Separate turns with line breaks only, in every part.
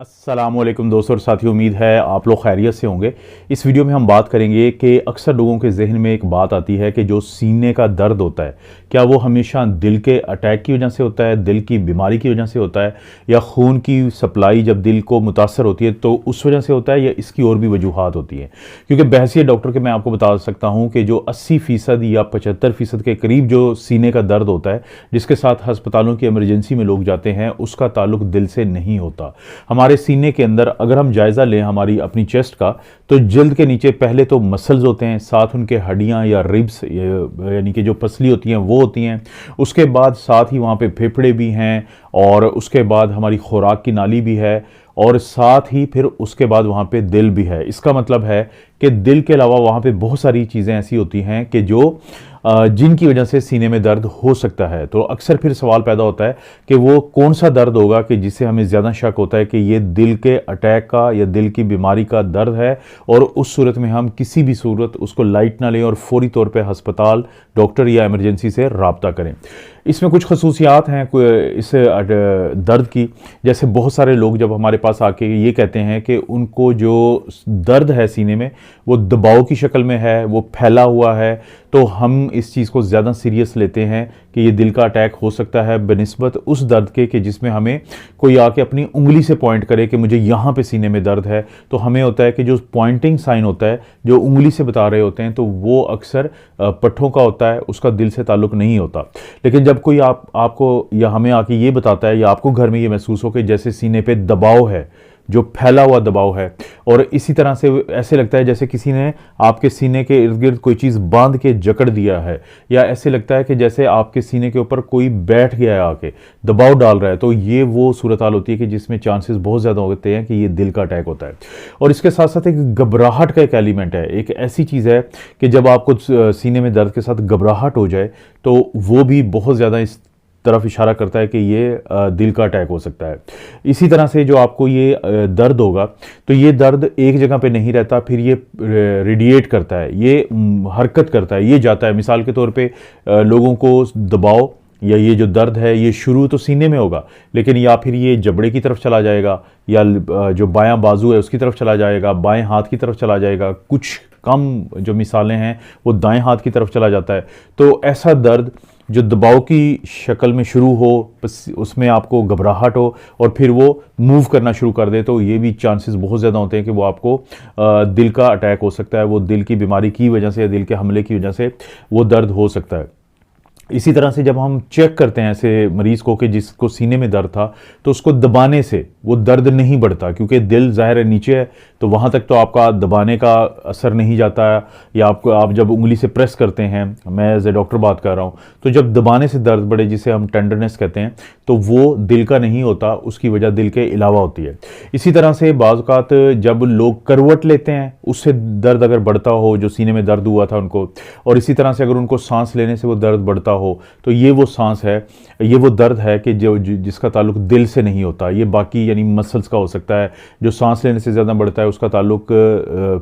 अस्सलामुअलैकुम दोस्तों और साथियों, उम्मीद है आप लोग खैरियत से होंगे। इस वीडियो में हम बात करेंगे कि अक्सर लोगों के जहन में एक बात आती है कि जो सीने का दर्द होता है, क्या वो हमेशा दिल के अटैक की वजह से होता है, दिल की बीमारी की वजह से होता है, या खून की सप्लाई जब दिल को मुतासर होती है तो उस वजह से होता है, या इसकी और भी वजूहात होती हैं। क्योंकि बहसीत डॉक्टर के मैं आपको बता सकता हूँ कि जो 80% या 75% के करीब जो सीने का दर्द होता है, जिसके साथ अस्पतालों की इमरजेंसी में लोग जाते हैं, उसका ताल्लुक दिल से नहीं होता। हमारे सीने के अंदर अगर हम जायज़ा लें हमारी अपनी चेस्ट का, तो जल्द के नीचे पहले तो मसल्स होते हैं, साथ उनके हड्डियां या रिब्स यानी कि जो पसली होती हैं वो होती हैं। उसके बाद साथ ही वहाँ पे फेफड़े भी हैं, और उसके बाद हमारी खुराक की नाली भी है, और साथ ही फिर उसके बाद वहाँ पे दिल भी है। इसका मतलब है कि दिल के अलावा वहाँ पे बहुत सारी चीज़ें ऐसी होती हैं कि जो जिनकी वजह से सीने में दर्द हो सकता है। तो अक्सर फिर सवाल पैदा होता है कि वो कौन सा दर्द होगा कि जिससे हमें ज़्यादा शक होता है कि ये दिल के अटैक का या दिल की बीमारी का दर्द है, और उस सूरत में हम किसी भी सूरत उसको लाइट ना लें और फौरी तौर पे अस्पताल, डॉक्टर या इमरजेंसी से रब्ता करें। इसमें कुछ खसूसियात हैं इस दर्द की। जैसे बहुत सारे लोग जब हमारे पास आके ये कहते हैं कि उनको जो दर्द है सीने में वो दबाव की शक्ल में है, वो फैला हुआ है, तो हम इस चीज़ को ज़्यादा सीरियस लेते हैं कि ये दिल का अटैक हो सकता है बनिस्बत उस दर्द के कि जिसमें हमें कोई आके अपनी उंगली से पॉइंट करे कि मुझे यहाँ पे सीने में दर्द है। तो हमें होता है कि जो पॉइंटिंग साइन होता है, जो उंगली से बता रहे होते हैं, तो वो अक्सर पट्ठों का होता है, उसका दिल से ताल्लुक नहीं होता। लेकिन जब कोई आपको या हमें आके ये बताता है या आपको घर में ये महसूस हो कि जैसे सीने पे दबाव है, जो फैला हुआ दबाव है, और इसी तरह से ऐसे लगता है जैसे किसी ने आपके सीने के इर्द गिर्द कोई चीज़ बांध के जकड़ दिया है, या ऐसे लगता है कि जैसे आपके सीने के ऊपर कोई बैठ गया है, आके दबाव डाल रहा है, तो ये वो सूरत हाल होती है कि जिसमें चांसेस बहुत ज़्यादा होते हैं कि ये दिल का अटैक होता है। और इसके साथ साथ एक घबराहट का एक एलिमेंट है। एक ऐसी चीज़ है कि जब आपको सीने में दर्द के साथ घबराहट हो जाए तो वो भी बहुत ज़्यादा इस तरफ इशारा करता है कि ये दिल का अटैक हो सकता है। इसी तरह से जो आपको ये दर्द होगा, तो ये दर्द एक जगह पे नहीं रहता, फिर ये रेडिएट करता है, ये हरकत करता है, ये जाता है। मिसाल के तौर पे लोगों को दबाव या ये जो दर्द है ये शुरू तो सीने में होगा, लेकिन या फिर ये जबड़े की तरफ चला जाएगा, या जो बायां बाजू है उसकी तरफ चला जाएगा, बाएं हाथ की तरफ चला जाएगा, कुछ कम जो मिसालें हैं वो दाएं हाथ की तरफ चला जाता है। तो ऐसा दर्द जो दबाव की शक्ल में शुरू हो, उसमें आपको घबराहट हो और फिर वो मूव करना शुरू कर दे, तो ये भी चांसेस बहुत ज़्यादा होते हैं कि वो आपको दिल का अटैक हो सकता है। वो दिल की बीमारी की वजह से या दिल के हमले की वजह से वो दर्द हो सकता है। इसी तरह से जब हम चेक करते हैं ऐसे मरीज़ को कि जिसको सीने में दर्द था, तो उसको दबाने से वो दर्द नहीं बढ़ता, क्योंकि दिल ज़ाहिर है नीचे है, तो वहाँ तक तो आपका दबाने का असर नहीं जाता है। या आप जब उंगली से प्रेस करते हैं, मैं एज ए डॉक्टर बात कर रहा हूँ, तो जब दबाने से दर्द बढ़े, जिसे हम टेंडरनेस कहते हैं, तो वो दिल का नहीं होता, उसकी वजह दिल के अलावा होती है। इसी तरह से बाज़ औक़ात जब लोग करवट लेते हैं, उससे दर्द अगर बढ़ता हो, जो सीने में दर्द हुआ था उनको, और इसी तरह से अगर उनको सांस लेने से वो दर्द बढ़ता हो, तो ये वो सांस है, ये वो दर्द है कि जिसका ताल्लुक दिल से नहीं होता। ये बाकी यानी मसल्स का हो सकता है। जो सांस लेने से ज़्यादा बढ़ता है उसका ताल्लुक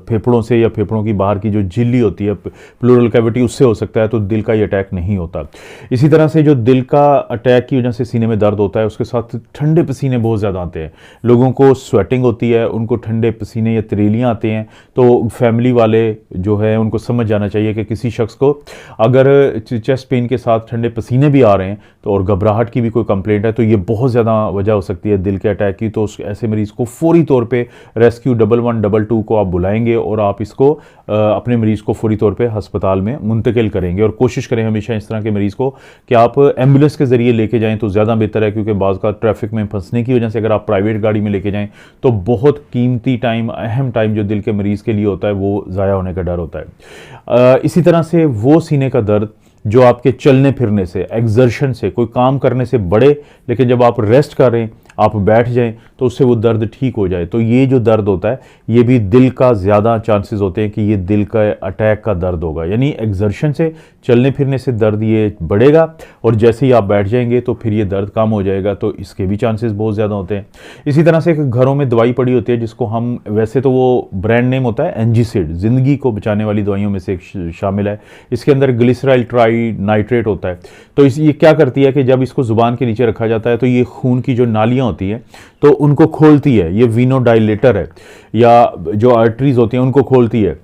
फेफड़ों से या फेफड़ों की बाहर की जो झिल्ली होती है, प्लूरल कैविटी, उससे हो सकता है। तो दिल का ये अटैक नहीं होता। इसी तरह से जो दिल का अटैक की वजह से सीने में दर्द होता है, उसके साथ ठंडे पसीने बहुत ज़्यादा आते हैं। लोगों को स्वेटिंग होती है, उनको ठंडे पसीने या तरेलियाँ आते हैं। तो फैमिली वाले जो है उनको समझ जाना चाहिए कि किसी शख्स को अगर चेस्ट पेन के साथ ठंडे पसीने भी आ रहे हैं तो और घबराहट की भी कोई कंप्लेंट है, तो ये बहुत ज़्यादा वजह हो सकती है दिल के अटैक की। तो ऐसे मरीज़ को फौरी तौर पे रेस्क्यू 1112 को आप बुलाएंगे और आप इसको अपने मरीज़ को फौरी तौर पे अस्पताल में मुंतकिल करेंगे। और कोशिश करें हमेशा इस तरह के मरीज़ को कि आप एम्बुलेंस के ज़रिए लेके जाएँ तो ज़्यादा बेहतर है, क्योंकि बाज़ का ट्रैफिक में फंसने की वजह से अगर आप प्राइवेट गाड़ी में लेके जाएँ तो बहुत कीमती टाइम, अहम टाइम जो दिल के मरीज़ के लिए होता है वो ज़ाया होने का डर होता है। इसी तरह से वो सीने का दर्द जो आपके चलने फिरने से, एक्सर्शन से, कोई काम करने से बढ़े, लेकिन जब आप रेस्ट करें, आप बैठ जाएं, तो उससे वो दर्द ठीक हो जाए, तो ये जो दर्द होता है ये भी दिल का ज़्यादा चांसेस होते हैं कि ये दिल का अटैक का दर्द होगा। यानी एक्सर्शन से, चलने फिरने से दर्द ये बढ़ेगा, और जैसे ही आप बैठ जाएंगे तो फिर ये दर्द कम हो जाएगा, तो इसके भी चांसेस बहुत ज़्यादा होते हैं। इसी तरह से घरों में दवाई पड़ी होती है जिसको हम, वैसे तो वो ब्रांड नेम होता है एंजीसिड, ज़िंदगी को बचाने वाली दवाइयों में से एक शामिल है। इसके अंदर ग्लिसराइल ट्राई नाइट्रेट होता है। तो ये क्या करती है कि जब इसको ज़ुबान के नीचे रखा जाता है तो ये खून की जो नालियाँ नालियाँ होती हैं तो उनको खोलती है, ये वीनोडाइलेटर है, या जो आर्टरीज होती हैं उनको खोलती है।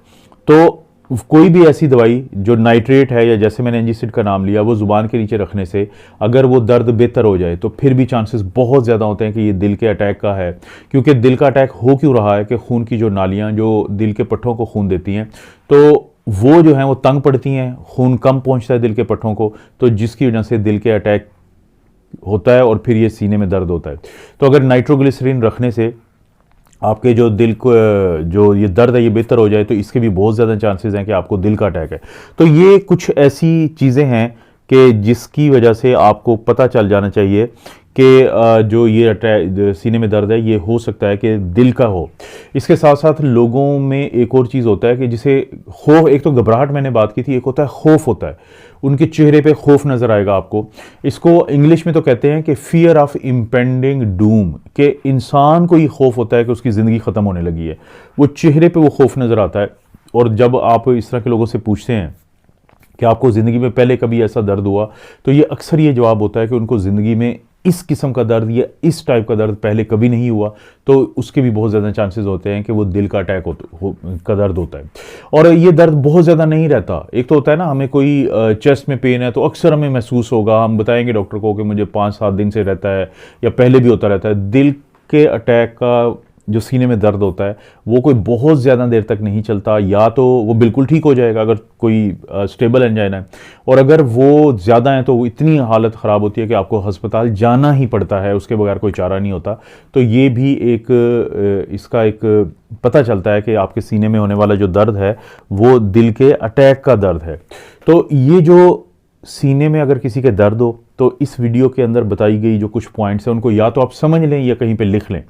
तो कोई भी ऐसी दवाई जो नाइट्रेट है, या जैसे मैंने एंजीसिड का नाम लिया, वो ज़ुबान के नीचे रखने से अगर वो दर्द बेहतर हो जाए तो फिर भी चांसेस बहुत ज़्यादा होते हैं कि ये दिल के अटैक का है। क्योंकि दिल का अटैक हो क्यों रहा है कि खून की जो नालियाँ जो दिल के पट्टों को खून देती हैं, तो वो जो हैं वो तंग पड़ती हैं, खून कम पहुँचता है दिल के पट्टों को, तो जिसकी वजह से दिल के अटैक होता है और फिर ये सीने में दर्द होता है। तो अगर नाइट्रोग्लिसरीन रखने से आपके जो दिल को जो ये दर्द है ये बेहतर हो जाए, तो इसके भी बहुत ज़्यादा चांसेस हैं कि आपको दिल का अटैक है। तो ये कुछ ऐसी चीज़ें हैं कि जिसकी वजह से आपको पता चल जाना चाहिए कि जो ये अटैक सीने में दर्द है ये हो सकता है कि दिल का हो। इसके साथ साथ लोगों में एक और चीज़ होता है कि जिसे खौफ, एक तो घबराहट मैंने बात की थी, एक होता है खौफ होता है, उनके चेहरे पे खौफ नज़र आएगा आपको। इसको इंग्लिश में तो कहते हैं कि फियर ऑफ इम्पेंडिंग डूम, कि इंसान को ये खौफ होता है कि उसकी ज़िंदगी ख़त्म होने लगी है, वो चेहरे पे वो खौफ नज़र आता है। और जब आप इस तरह के लोगों से पूछते हैं कि आपको ज़िंदगी में पहले कभी ऐसा दर्द हुआ, तो ये अक्सर ये जवाब होता है कि उनको ज़िंदगी में इस किस्म का दर्द या इस टाइप का दर्द पहले कभी नहीं हुआ, तो उसके भी बहुत ज़्यादा चांसेस होते हैं कि वो दिल का अटैक का दर्द होता है। और ये दर्द बहुत ज़्यादा नहीं रहता। एक तो होता है ना, हमें कोई चेस्ट में पेन है तो अक्सर हमें महसूस होगा, हम बताएंगे डॉक्टर को कि मुझे 5-7 दिन से रहता है या पहले भी होता रहता है। दिल के अटैक का जो सीने में दर्द होता है वो कोई बहुत ज़्यादा देर तक नहीं चलता, या तो वो बिल्कुल ठीक हो जाएगा अगर कोई स्टेबल एंजाइना है, और अगर वो ज़्यादा है तो वो इतनी हालत ख़राब होती है कि आपको अस्पताल जाना ही पड़ता है, उसके बगैर कोई चारा नहीं होता। तो ये भी एक इसका एक पता चलता है कि आपके सीने में होने वाला जो दर्द है वो दिल के अटैक का दर्द है। तो ये जो सीने में अगर किसी के दर्द हो तो इस वीडियो के अंदर बताई गई जो कुछ पॉइंट्स हैं उनको या तो आप समझ लें या कहीं पे लिख लें,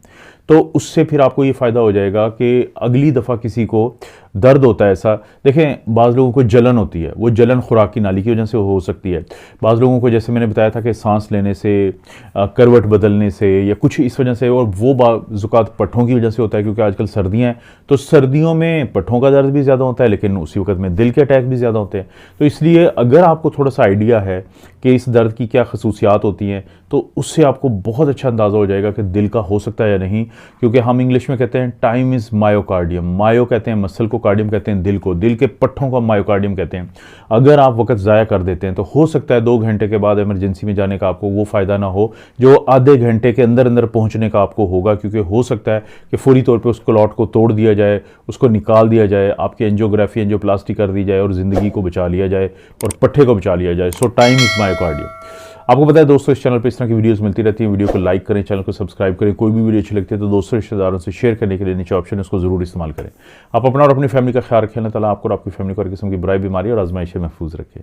तो उससे फिर आपको ये फ़ायदा हो जाएगा कि अगली दफ़ा किसी को दर्द होता है ऐसा, देखें बाज़ लोगों को जलन होती है, वो जलन खुराक की नाली की वजह से हो सकती है। बाज़ लोगों को जैसे मैंने बताया था कि सांस लेने से, करवट बदलने से या कुछ इस वजह से, और वो बाज़ात पट्ठों की वजह से होता है क्योंकि आजकल सर्दियाँ हैं, तो सर्दियों में पट्ठों का दर्द भी ज़्यादा होता है, लेकिन उसी वक्त में दिल के अटैक भी ज़्यादा होते हैं। तो इसलिए अगर आपको थोड़ा सा आइडिया है कि इस दर्द की क्या खसूसियात होती हैं, तो उससे आपको बहुत अच्छा अंदाज़ा हो जाएगा कि दिल का हो सकता है या नहीं। क्योंकि हम इंग्लिश में कहते हैं टाइम इज़ मायोकार्डियम, मायो कहते हैं मसल को, कार्डियम कहते हैं दिल को, दिल के पट्ठों का मायोकार्डियम कहते हैं। अगर आप वक्त ज़ाया कर देते हैं तो हो सकता है 2 घंटे के बाद इमरजेंसी में जाने का आपको वो फ़ायदा ना हो जो आधे घंटे के अंदर अंदर पहुँचने का आपको होगा। क्योंकि हो सकता है कि फौरी तौर पर उस क्लॉट को तोड़ दिया जाए, उसको निकाल दिया जाए, आपकी एंजियोग्राफी एंजियोप्लास्टी कर दी जाए और ज़िंदगी को बचा लिया जाए और पट्ठे को बचा लिया जाए। सो टाइम इज़ मायोकार्डियम। आपको पता है दोस्तों, इस चैनल पर इस तरह की वीडियोस मिलती रहती हैं। वीडियो को लाइक करें, चैनल को सब्सक्राइब करें। कोई भी वीडियो अच्छी लगती है तो दोस्तों रिश्तेदारों से शेयर करने के लिए नीचे ऑप्शन है, उसको जरूर इस्तेमाल करें। आप अपना और अपनी फैमिली का ख्याल रखें। अल्लाह ताला आपको और आपकी फैमिली को हर किस्म की बुराई, बीमारी और आजमाइश से महफूज रखें।